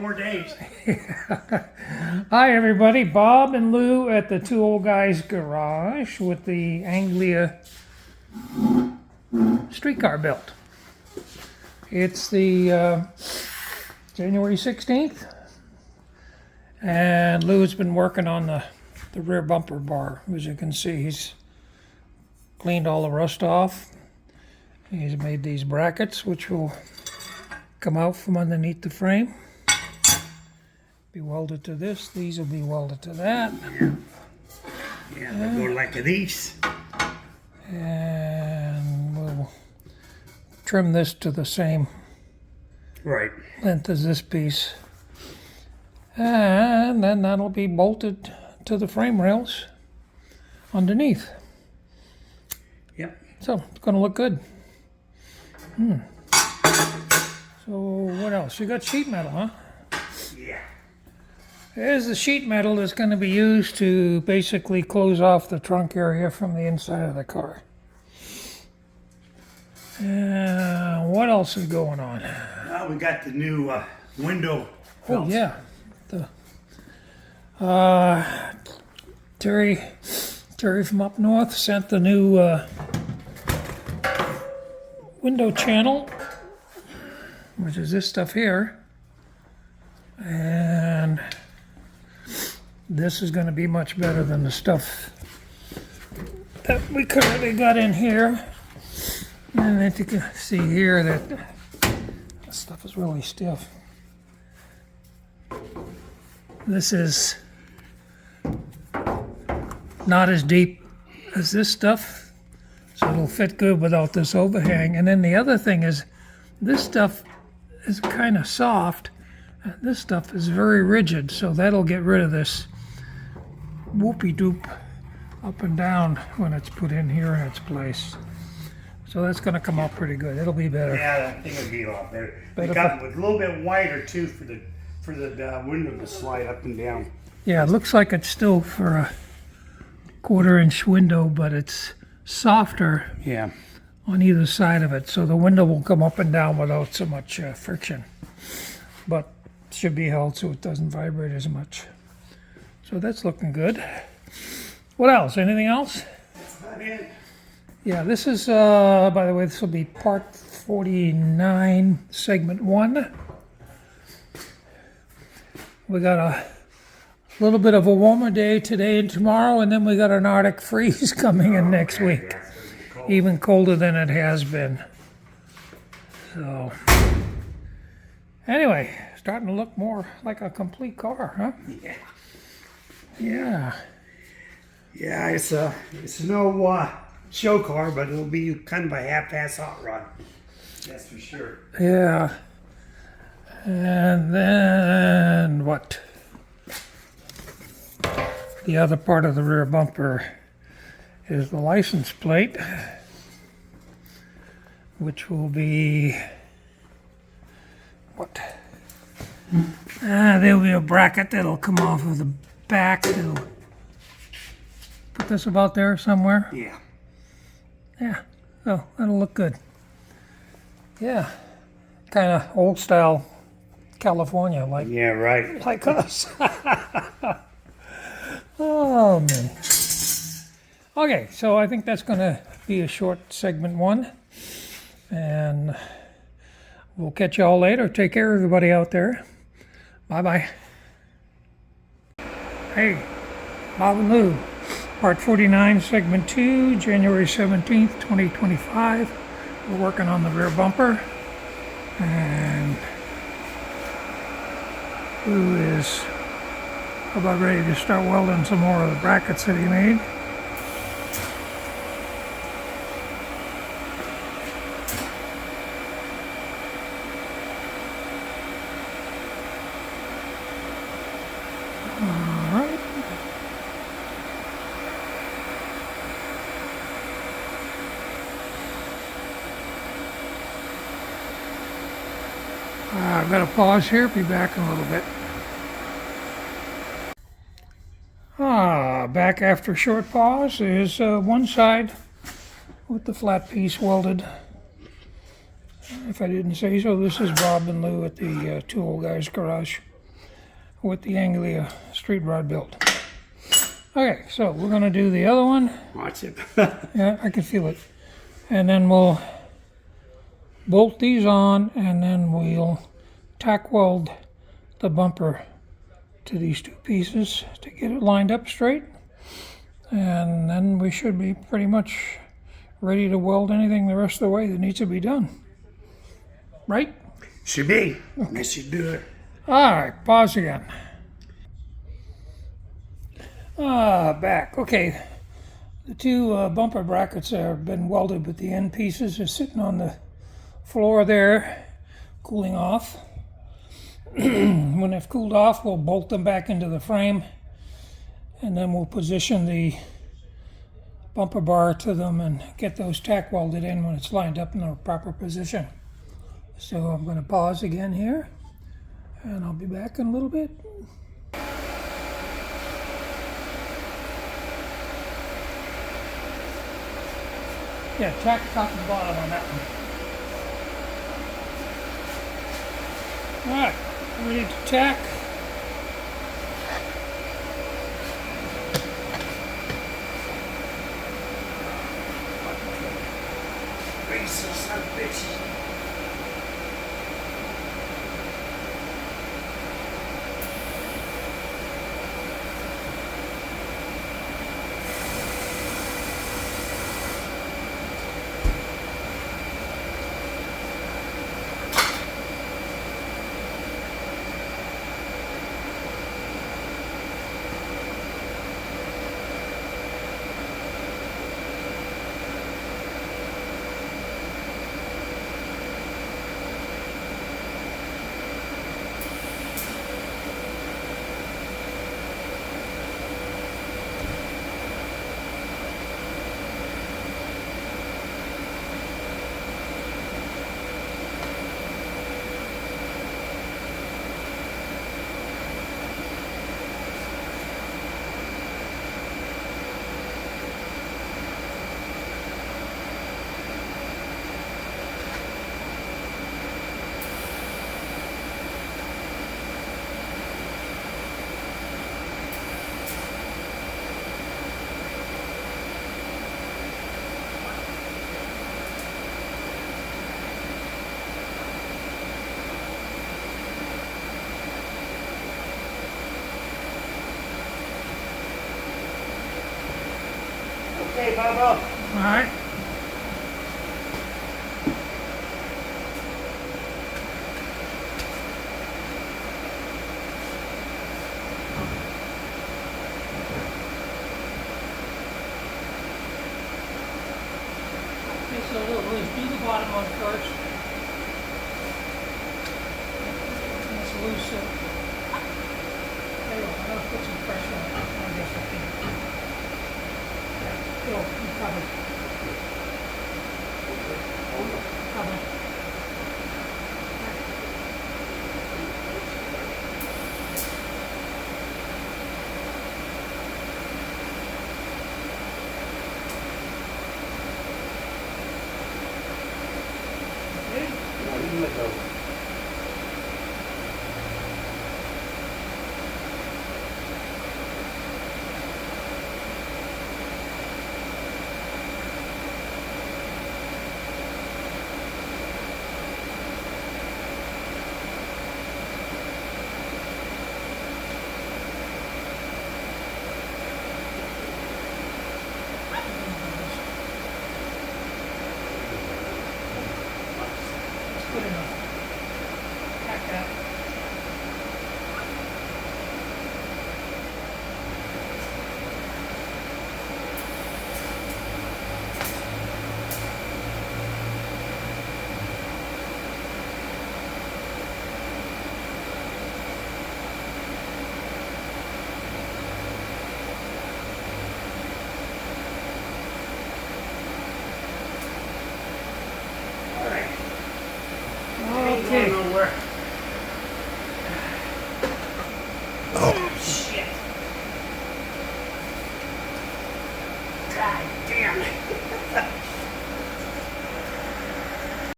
more days. Hi everybody, Bob and Lou at the Two Old Guys Garage with the Anglia streetcar built. It's the January 16th, and Lou's been working on the rear bumper bar. As you can see, he's cleaned all the rust off. He's made these brackets which will come out from underneath the frame. Be welded to this. These will be welded to that. Yeah, they'll go like these. And we'll trim this to the same length as this piece. And then that'll be bolted to the frame rails underneath. Yep. So it's going to look good. So what else? You got sheet metal, huh? Yeah. There's the sheet metal that's going to be used to basically close off the trunk area from the inside of the car. What else is going on? We got the new window. Oh yeah, Terry from up north sent the new window channel, which is this stuff here, and this is going to be much better than the stuff that we currently got in here. And as you can see here, that this stuff is really stiff. This is not as deep as this stuff, so it'll fit good without this overhang. And then the other thing is, this stuff is kind of soft, and this stuff is very rigid, so that'll get rid of this whoopie-doop up and down when it's put in here in its place. So that's going to come out pretty good. It'll be better. Yeah, I think it'll be a lot better. We got it a little bit wider too for the window to slide up and down. Yeah, it looks like it's still for a 1/4-inch window, but it's softer on either side of it, so the window will come up and down without so much friction. But it should be held so it doesn't vibrate as much. So that's looking good. What else? Anything else? That's about it. Yeah, this is, by the way, this will be part 49, segment 1. We got a little bit of a warmer day today and tomorrow, and then we got an Arctic freeze coming in next week. Even colder than it has been. So, anyway, starting to look more like a complete car, huh? Yeah. Yeah. Yeah, it's no show car, but it'll be kind of a half-ass hot rod. That's for sure. Yeah. And then what? The other part of the rear bumper is the license plate, which will be what? There'll be a bracket that'll come off of the back. That'll put this about there somewhere. Yeah. Yeah, oh, that'll look good. Yeah, kind of old style California, like like us. Oh man. Okay, so I think that's going to be a short segment 1, and we'll catch you all later. Take care, everybody out there. Bye bye. Hey, Bob and Lou. Part 49, segment 2, January 17th, 2025. We're working on the rear bumper, and Lou is about ready to start welding some more of the brackets that he made. I've got to pause here, be back in a little bit. Back after a short pause is one side with the flat piece welded. If I didn't say so, this is Bob and Lou at the Two Old Guys Garage. with the Anglia street rod build. Okay, so we're going to do the other one. Watch it. Yeah, I can feel it. And then we'll bolt these on, and then we'll tack weld the bumper to these two pieces to get it lined up straight. And then we should be pretty much ready to weld anything the rest of the way that needs to be done. Right? Should be. I should do it. All right, pause again. Back. Okay, the two bumper brackets have been welded, but the end pieces are sitting on the floor there, cooling off. When they've cooled off, we'll bolt them back into the frame, and then we'll position the bumper bar to them and get those tack welded in when it's lined up in the proper position. So I'm going to pause again here, and I'll be back in a little bit. Yeah, tack top and bottom on that one. All right, ready to tack. Son of a bitch. Okay, Bobo. All right. Okay, so we'll do the bottom one first. It's loose. There you go. I'm going to put some pressure on it. I guess I can. Yeah, go. You cover. Cover. Okay. Now you let go. Good enough. Tack that. All right. Okay. Ain't going nowhere.